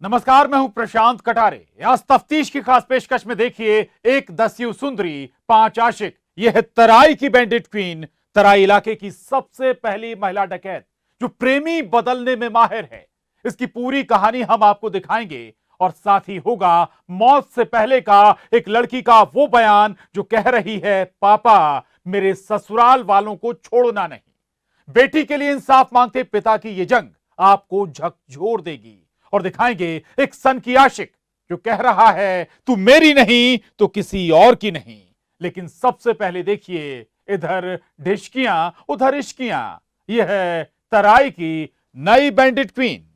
नमस्कार, मैं हूं प्रशांत कटारे। आज तफ्तीश की खास पेशकश में देखिए एक दस्यु सुंदरी, 5 आशिक। यह है तराई की बैंडिट क्वीन, तराई इलाके की सबसे पहली महिला डकैत जो प्रेमी बदलने में माहिर है। इसकी पूरी कहानी हम आपको दिखाएंगे और साथ ही होगा मौत से पहले का एक लड़की का वो बयान जो कह रही है, पापा मेरे ससुराल वालों को छोड़ना नहीं। बेटी के लिए इंसाफ मांगते पिता की ये जंग आपको झकझोर देगी। और दिखाएंगे एक सन की आशिक जो कह रहा है, तू मेरी नहीं तो किसी और की नहीं। लेकिन सबसे पहले देखिए, इधर ढिशकियां उधर इश्कियां। यह है तराई की नई बैंडिट क्वीन।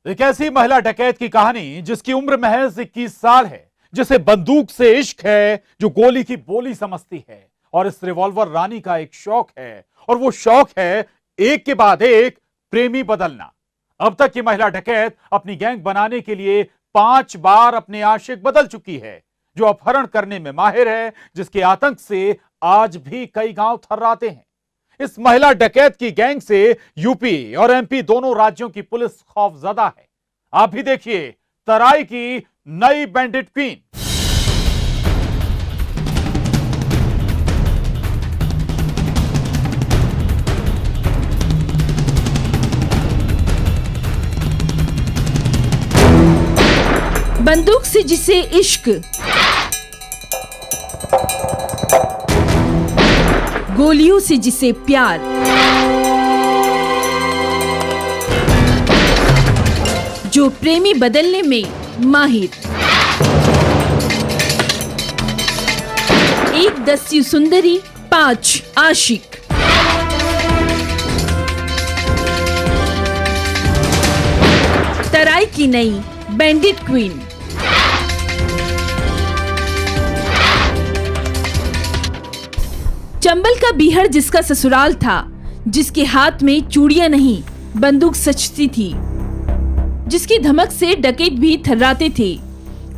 एक ऐसी महिला डकैत की कहानी जिसकी उम्र महज 21 साल है, जिसे बंदूक से इश्क है, जो गोली की बोली समझती है और इस रिवॉल्वर रानी का एक शौक है, और वो शौक है एक के बाद एक प्रेमी बदलना। अब तक की महिला डकैत अपनी गैंग बनाने के लिए 5 बार अपने आशिक बदल चुकी है, जो अपहरण करने में माहिर है, जिसके आतंक से आज भी कई गांव थर्राते हैं। इस महिला डकैत की गैंग से यूपी और एमपी दोनों राज्यों की पुलिस खौफजदा है। आप भी देखिए तराई की नई बैंडिट क्वीन। बंदूक से जिसे इश्क, गोलियों से जिसे प्यार, जो प्रेमी बदलने में माहिर। एक दस्यु सुंदरी, 5 आशिक। तराई की नई बैंडिट क्वीन। चंबल का बीहड़ जिसका ससुराल था, जिसके हाथ में चूड़ियां नहीं बंदूक सचती थी, जिसकी धमक से डकैत भी थर्राते थे।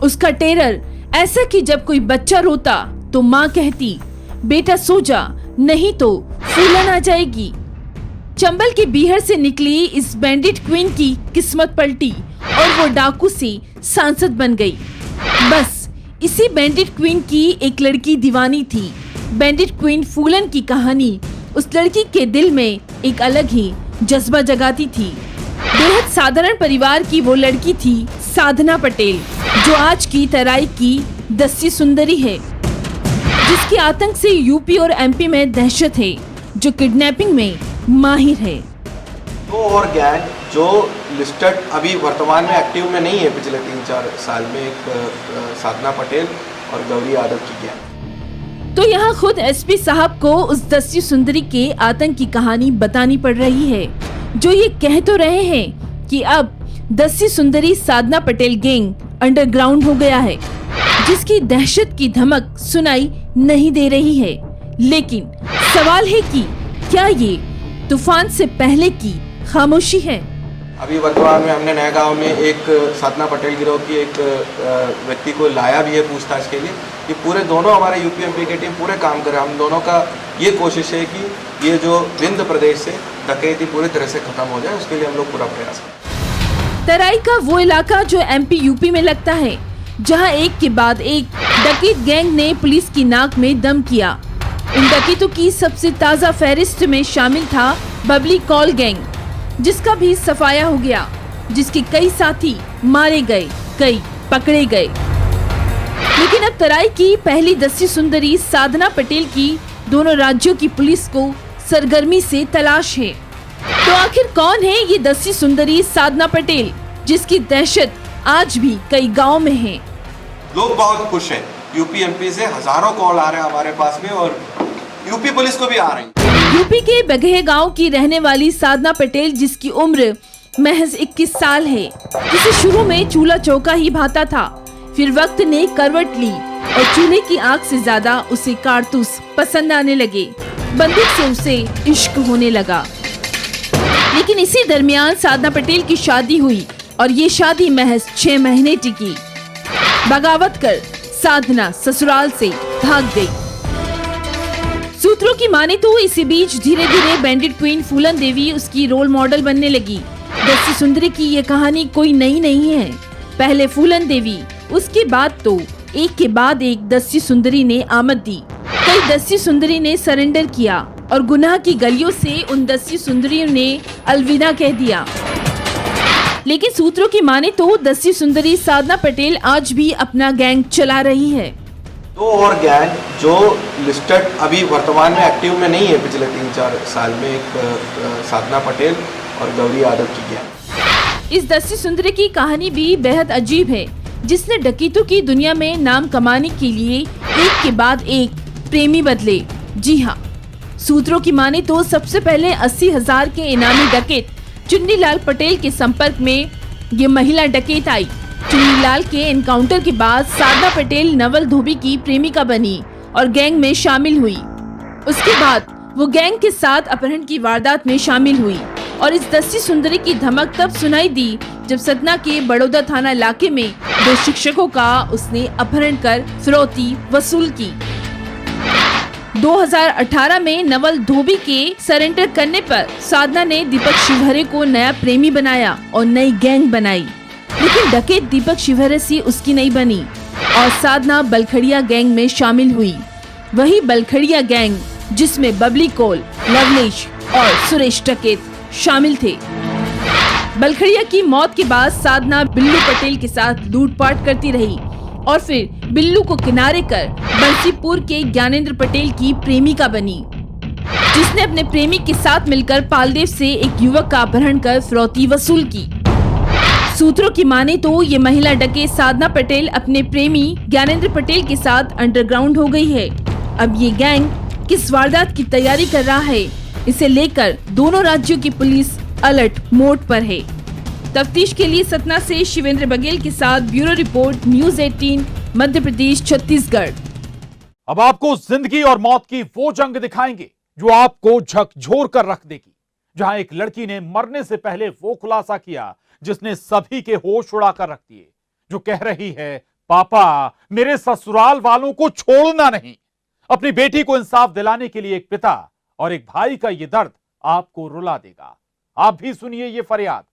उसका टेरर ऐसा कि जब कोई बच्चा रोता तो माँ कहती, बेटा सो जा, नहीं तो फूलन आ जाएगी। चंबल के बीहड़ से निकली इस बैंडिट क्वीन की किस्मत पलटी और वो डाकू से सांसद बन गई। बस इसी बैंडिट क्वीन की एक लड़की दीवानी थी। बैंडिट क्वीन फूलन की कहानी उस लड़की के दिल में एक अलग ही जज्बा जगाती थी। बेहद साधारण परिवार की वो लड़की थी साधना पटेल, जो आज की तराई की दस्यु सुंदरी है, जिसके आतंक से यूपी और एमपी में दहशत है, जो किडनैपिंग में माहिर है। दो और गैंग जो लिस्टेड अभी वर्तमान में एक्टिव में नहीं है, पिछले 3-4 साल में, एक साधना पटेल और गौरी यादव की गैंग। तो यहाँ खुद एसपी साहब को उस दस्यु सुंदरी के आतंक की कहानी बतानी पड़ रही है, जो ये कह तो रहे हैं कि अब दस्यु सुंदरी साधना पटेल गैंग अंडरग्राउंड हो गया है, जिसकी दहशत की धमक सुनाई नहीं दे रही है। लेकिन सवाल है कि क्या ये तूफान से पहले की खामोशी है? अभी वर्तमान में हमने नया गांव में एक साधना पटेल गिरोह की एक व्यक्ति को लाया भी है पूछताछ के लिए। ये पूरे दोनों हमारे यूपीएमपी की टीम पूरे काम कर रहे हैं। हम दोनों का ये कोशिश है कि ये जो विंध्य प्रदेश से डकैती पूरी तरह से खत्म हो जाए, उसके लिए हम लोग पूरा प्रयास करें। तराई का वो इलाका जो एमपी यूपी में लगता है, जहां एक के बाद एक डकैत गैंग ने पुलिस की नाक में दम किया। इन डकैतों की सबसे ताजा फहरिस्त में शामिल था बबली कॉल गैंग, जिसका भी सफाया हो गया, जिसके कई साथी मारे गए, कई पकड़े गए। लेकिन अब तराई की पहली दस्यु सुंदरी साधना पटेल की दोनों राज्यों की पुलिस को सरगर्मी से तलाश है। तो आखिर कौन है ये दस्यु सुंदरी साधना पटेल, जिसकी दहशत आज भी कई गाँव में है? लोग बहुत खुश हैं। यूपीएमपी से हजारों कॉल आ रहे हैं हमारे पास में, और यूपी पुलिस को भी आ रही है। यूपी के बगहे गांव की रहने वाली साधना पटेल, जिसकी उम्र महज 21 साल है, जिसे शुरू में चूल्हा चौका ही भाता था, फिर वक्त ने करवट ली और चूल्हे की आग से ज्यादा उसे कारतूस पसंद आने लगे। बंदूक से उसे इश्क होने लगा। लेकिन इसी दरमियान साधना पटेल की शादी हुई और ये शादी महज 6 महीने टिकी। बगावत कर साधना ससुराल से भाग गई। सूत्रों की माने तो इसी बीच धीरे धीरे बैंडिट क्वीन फूलन देवी उसकी रोल मॉडल बनने लगी। दस्यु सुंदरी की ये कहानी कोई नई नहीं है। पहले फूलन देवी, उसके बाद तो एक के बाद एक दस्यु सुंदरी ने आमद दी। कई दस्यु सुंदरी ने सरेंडर किया और गुनाह की गलियों से उन दस्यु सुंदरियों ने अलविदा कह दिया। लेकिन सूत्रों की माने तो दस्यु सुंदरी साधना पटेल आज भी अपना गैंग चला रही है। दो और गैंग जो लिस्टेड अभी वर्तमान में एक्टिव में नहीं है पिछले 3-4 साल में, एक साधना पटेल और गौरी यादव की गैंग। इस दस्यु सुंदरी की कहानी भी बेहद अजीब है, जिसने डकैतों की दुनिया में नाम कमाने के लिए एक के बाद एक प्रेमी बदले। जी हाँ, सूत्रों की माने तो सबसे पहले 80,000 के इनामी डकैत चुन्नीलाल पटेल के संपर्क में ये महिला डकैत आई। चुन्नीलाल के एनकाउंटर के बाद साधना पटेल नवल धोबी की प्रेमिका बनी और गैंग में शामिल हुई। उसके बाद वो गैंग के साथ अपहरण की वारदात में शामिल हुई और इस दस्यु सुंदरी की धमक तब सुनाई दी जब सतना के बड़ौदा थाना इलाके में 2 शिक्षकों का उसने अपहरण कर फिरौती वसूल की। 2018 में नवल धोबी के सरेंडर करने पर साधना ने दीपक शिवहरे को नया प्रेमी बनाया और नई गैंग बनाई। लेकिन डकैत दीपक शिवहरे से उसकी नहीं बनी और साधना बलखड़िया गैंग में शामिल हुई। वही बलखड़िया गैंग जिसमें बबली कोल, लवलेश और सुरेश डकैत शामिल थे। बलखड़िया की मौत के बाद साधना बिल्लू पटेल के साथ लूटपाट करती रही और फिर बिल्लू को किनारे कर बंसीपुर के ज्ञानेंद्र पटेल की प्रेमिका बनी, जिसने अपने प्रेमी के साथ मिलकर पालदेव से एक युवक का अपहरण कर फिरौती वसूल की। सूत्रों की माने तो ये महिला डकैत साधना पटेल अपने प्रेमी ज्ञानेंद्र पटेल के साथ अंडरग्राउंड हो गई है। अब ये गैंग किस वारदात की तैयारी कर रहा है, इसे लेकर दोनों राज्यों की पुलिस अलर्ट मोड पर है। तफ्तीश के लिए सतना से शिवेंद्र बघेल के साथ bureau report, news 18, Madhya Pradesh, Chhattisgarh. अब आपको जिंदगी और मौत की वो जंग दिखाएंगे जो आपको झकझोर कर रख देगी। जहां एक लड़की ने मरने से पहले वो खुलासा किया जिसने सभी के होश उड़ा कर रख दिए, जो कह रही है, पापा मेरे ससुराल वालों को छोड़ना नहीं। अपनी बेटी को इंसाफ दिलाने के लिए एक पिता और एक भाई का ये दर्द आपको रुला देगा। आप भी सुनिए ये फरियाद।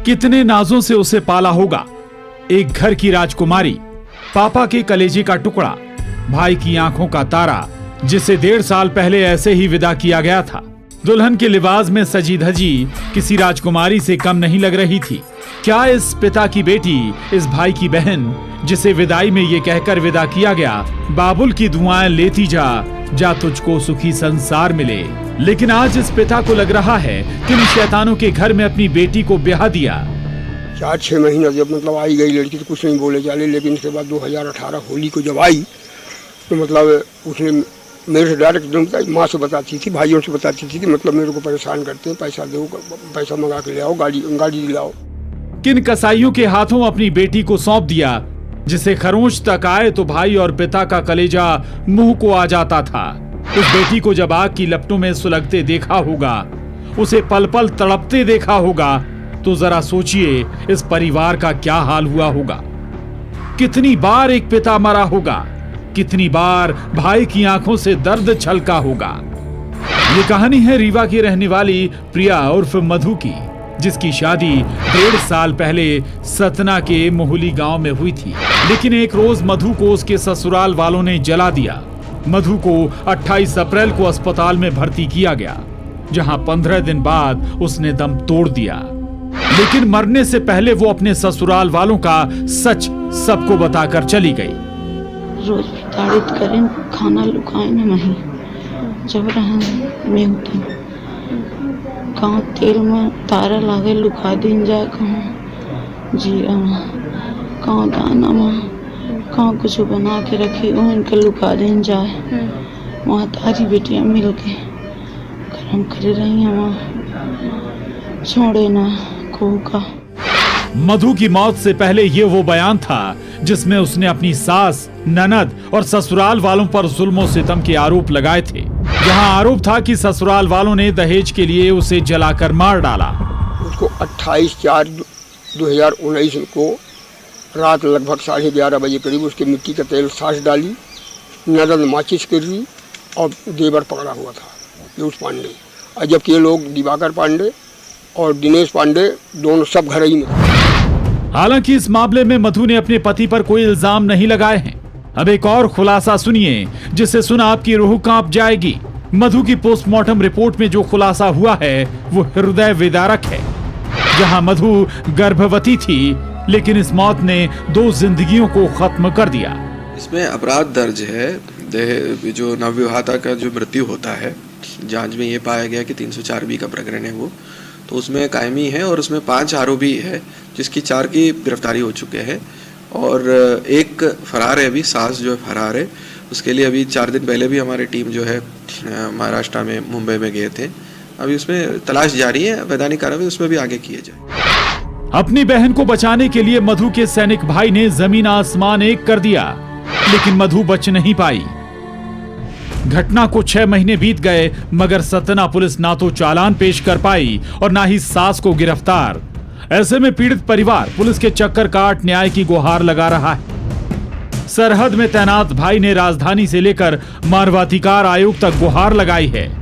कितने नाजों से उसे पाला होगा। एक घर की राजकुमारी, पापा के कलेजे का टुकड़ा, भाई की आंखों का तारा, जिसे 1.5 साल पहले ऐसे ही विदा किया गया था। दुल्हन के लिबास में सजी धजी किसी राजकुमारी से कम नहीं लग रही थी। क्या इस पिता की बेटी, इस भाई की बहन, जिसे विदाई में ये कहकर विदा किया गया, बाबुल की दुआएं लेती जा तुझको सुखी संसार मिले। लेकिन आज इस पिता को लग रहा है कि इन शैतानों के घर में अपनी बेटी को ब्याह दिया। 4-6 महीना जब मतलब आई गई लड़की तो कुछ नहीं बोले चाले, लेकिन उसके बाद 2018 होली को जब आई तो मतलब उसने मेरे से डायरेक्ट माँ से बताती थी, भाइयों से बताती थी कि मतलब मेरे को परेशान करते हैं, पैसा दो, पैसा मंगा के ले आओ, गाड़ी दिलाओ। किन कसाईयों के हाथों अपनी बेटी को सौंप दिया, जिसे खरोंच तक आए तो भाई और पिता का कलेजा मुंह को आ जाता था। उस बेटी को जब आग की लपटों में सुलगते देखा होगा, उसे पल पल तड़पते देखा होगा, तो जरा सोचिए इस परिवार का क्या हाल हुआ होगा। कितनी बार एक पिता मरा होगा, कितनी बार भाई की आंखों से दर्द छलका होगा। ये कहानी है रीवा की रहने वाली प्रिया उर्फ मधु की, जिसकी शादी 1.5 साल पहले सतना के मोहली गांव में हुई थी। लेकिन एक रोज मधु को उसके ससुराल वालों ने जला दिया मधु को 28 अप्रैल को अस्पताल में भर्ती किया गया, जहां 15 दिन बाद उसने दम तोड़ दिया। लेकिन मरने से पहले वो अपने ससुराल वालों का सच सबको बताकर चली गई। रोज प्रताड़ित करें, खाना लुकाए न मही जब रहन में होती गाँव तेल में तारा लागे लुका दिन जाए, कहूँ जीरा में कहूँ दाना में कहूँ कुछ बना के रखी वो इनके लुका दिन जाए। वहाँ तारी बेटियाँ मिल के गर्म करे रही हैं, वहाँ छोड़े ना को का। मधु की मौत से पहले ये वो बयान था जिसमें उसने अपनी सास, ननद और ससुराल वालों पर जुल्म और सितम के आरोप लगाए थे। जहां आरोप था कि ससुराल वालों ने दहेज के लिए उसे जलाकर मार डाला। उसको 28/4/2019 को रात लगभग 11:30 बजे करीब उसके मिट्टी का तेल सांस डाली, ननद माचिस कर रही और देवर पकड़ा हुआ था पीयूष पांडे, और जबकि ये लोग दिवाकर पांडे और दिनेश पांडे दोनों सब घर ही में। हालांकि इस मामले में मधु ने अपने पति पर कोई इल्जाम नहीं लगाए हैं। अब एक और खुलासा सुनिए जिसे सुना आपकी रूह कांप जाएगी। मधु की पोस्टमार्टम रिपोर्ट में जो खुलासा हुआ है वो हृदय विदारक है। जहां मधु गर्भवती थी, लेकिन इस मौत ने 2 जिंदगियों को खत्म कर दिया। इसमें अपराध दर्ज है। जो नवविवाहिता का जो मृत्यु होता है, जांच में ये पाया गया कि 304B का प्रकरण है वो, तो उसमें कायमी है और उसमें 5 आरोपी है, जिसकी 4 की गिरफ्तारी हो चुके हैं और एक फरार है। अभी सास जो है फरार है, उसके लिए अभी 4 दिन पहले भी हमारी टीम जो है महाराष्ट्र में, मुंबई में गए थे। अभी उसमें तलाश जारी है, वैधानिक कार्रवाई उसमें भी आगे किए जाए। अपनी बहन को बचाने के लिए मधु के सैनिक भाई ने जमीन आसमान एक कर दिया, लेकिन मधु बच नहीं पाई। घटना को 6 महीने बीत गए, मगर सतना पुलिस ना तो चालान पेश कर पाई और ना ही सास को गिरफ्तार। ऐसे में पीड़ित परिवार पुलिस के चक्कर काट न्याय की गुहार लगा रहा है। सरहद में तैनात भाई ने राजधानी से लेकर मानवाधिकार आयोग तक गुहार लगाई है।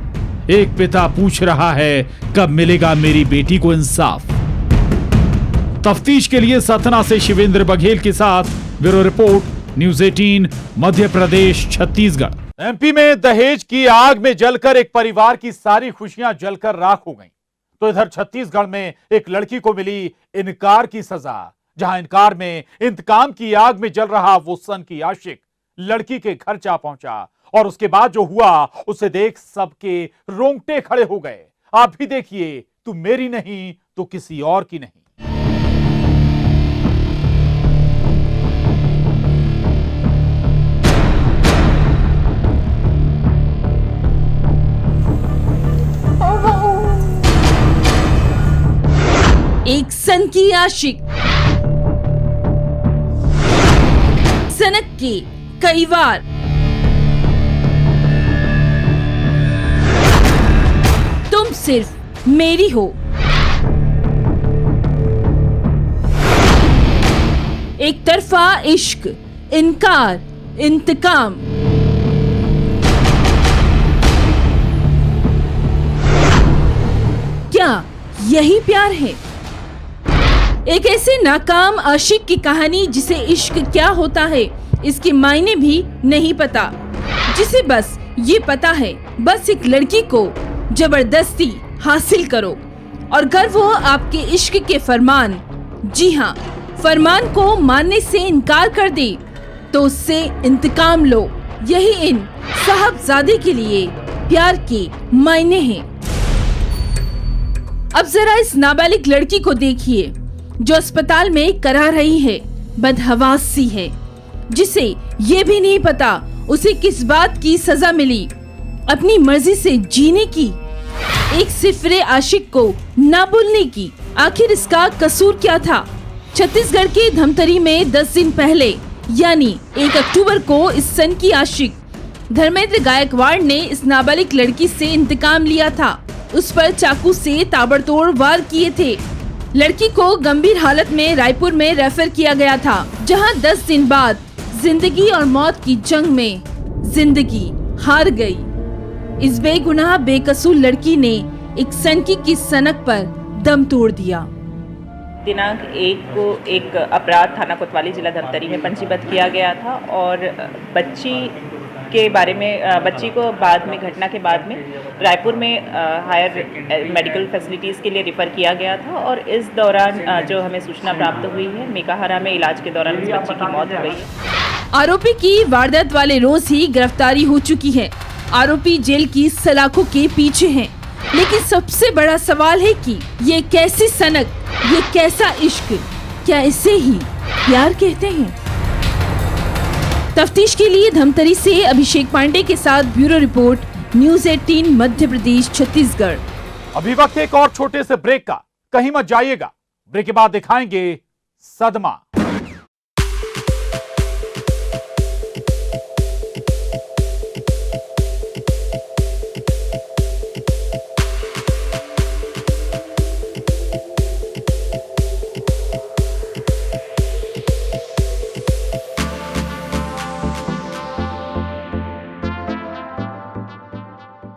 एक पिता पूछ रहा है, कब मिलेगा मेरी बेटी को इंसाफ। तफ्तीश के लिए सतना से शिवेंद्र बघेल के साथ bureau report, news 18, Madhya Pradesh, Chhattisgarh. MP में दहेज की आग में जलकर एक परिवार की सारी खुशियां जलकर राख हो गईं। तो इधर छत्तीसगढ़ में एक लड़की को मिली इनकार की सजा, जहां इनकार में इंतकाम की आग में जल रहा वो सन की आशिक लड़की के घर जा पहुंचा और उसके बाद जो हुआ उसे देख सबके रोंगटे खड़े हो गए। आप भी देखिए, तू मेरी नहीं तो किसी और की नहीं। एक सन की आशिक सनक के कई बार तुम सिर्फ मेरी हो। एक तरफा इश्क, इनकार, इंतकाम। क्या यही प्यार है? एक ऐसे नाकाम आशिक की कहानी जिसे इश्क क्या होता है इसके मायने भी नहीं पता, जिसे बस ये पता है बस एक लड़की को जबरदस्ती हासिल करो और अगर वो आपके इश्क के फरमान, जी हाँ, फरमान को मानने से इनकार कर दे तो उससे इंतकाम लो। यही इन साहबजादे के लिए प्यार के मायने हैं। अब जरा इस नाबालिग लड़की को देखिए जो अस्पताल में करा रही है, बदहवास सी है, जिसे ये भी नहीं पता उसे किस बात की सजा मिली, अपनी मर्जी से जीने की, एक सिफरे आशिक को ना बोलने की। आखिर इसका कसूर क्या था? छत्तीसगढ़ के धमतरी में 10 दिन पहले यानी 1 अक्टूबर को इस सन की आशिक धर्मेंद्र गायकवाड़ ने इस नाबालिग लड़की से इंतकाम लिया था। उस पर चाकू से ताबड़तोड़ वार किए थे। लड़की को गंभीर हालत में रायपुर में रेफर किया गया था, जहां 10 दिन बाद जिंदगी और मौत की जंग में जिंदगी हार गई। इस बेगुनाह बेकसूर लड़की ने एक सनकी की सनक पर दम तोड़ दिया। दिनांक 1 को एक अपराध थाना कोतवाली जिला धमतरी में पंजीबद्ध किया गया था और बच्ची के बारे में बच्ची को बाद में घटना के बाद में रायपुर में हायर मेडिकल फैसिलिटीज़ के लिए रिफ़र किया गया था और इस दौरान जो हमें सूचना प्राप्त हुई है मेकाहारा में इलाज के दौरान इस बच्ची की मौत हो गई है। आरोपी की वारदात वाले रोज ही गिरफ्तारी हो चुकी है। आरोपी जेल की सलाखों के पीछे हैं। लेकिन सबसे बड़ा सवाल है कि ये कैसी सनक, ये कैसा इश्क, क्या इसे ही प्यार कहते हैं? तफ्तीश के लिए धमतरी से अभिषेक पांडे के साथ bureau report, news 18 Madhya Pradesh Chhattisgarh. अभी वक्त एक और छोटे से ब्रेक का, कहीं मत जाइएगा। ब्रेक के बाद दिखाएंगे सदमा।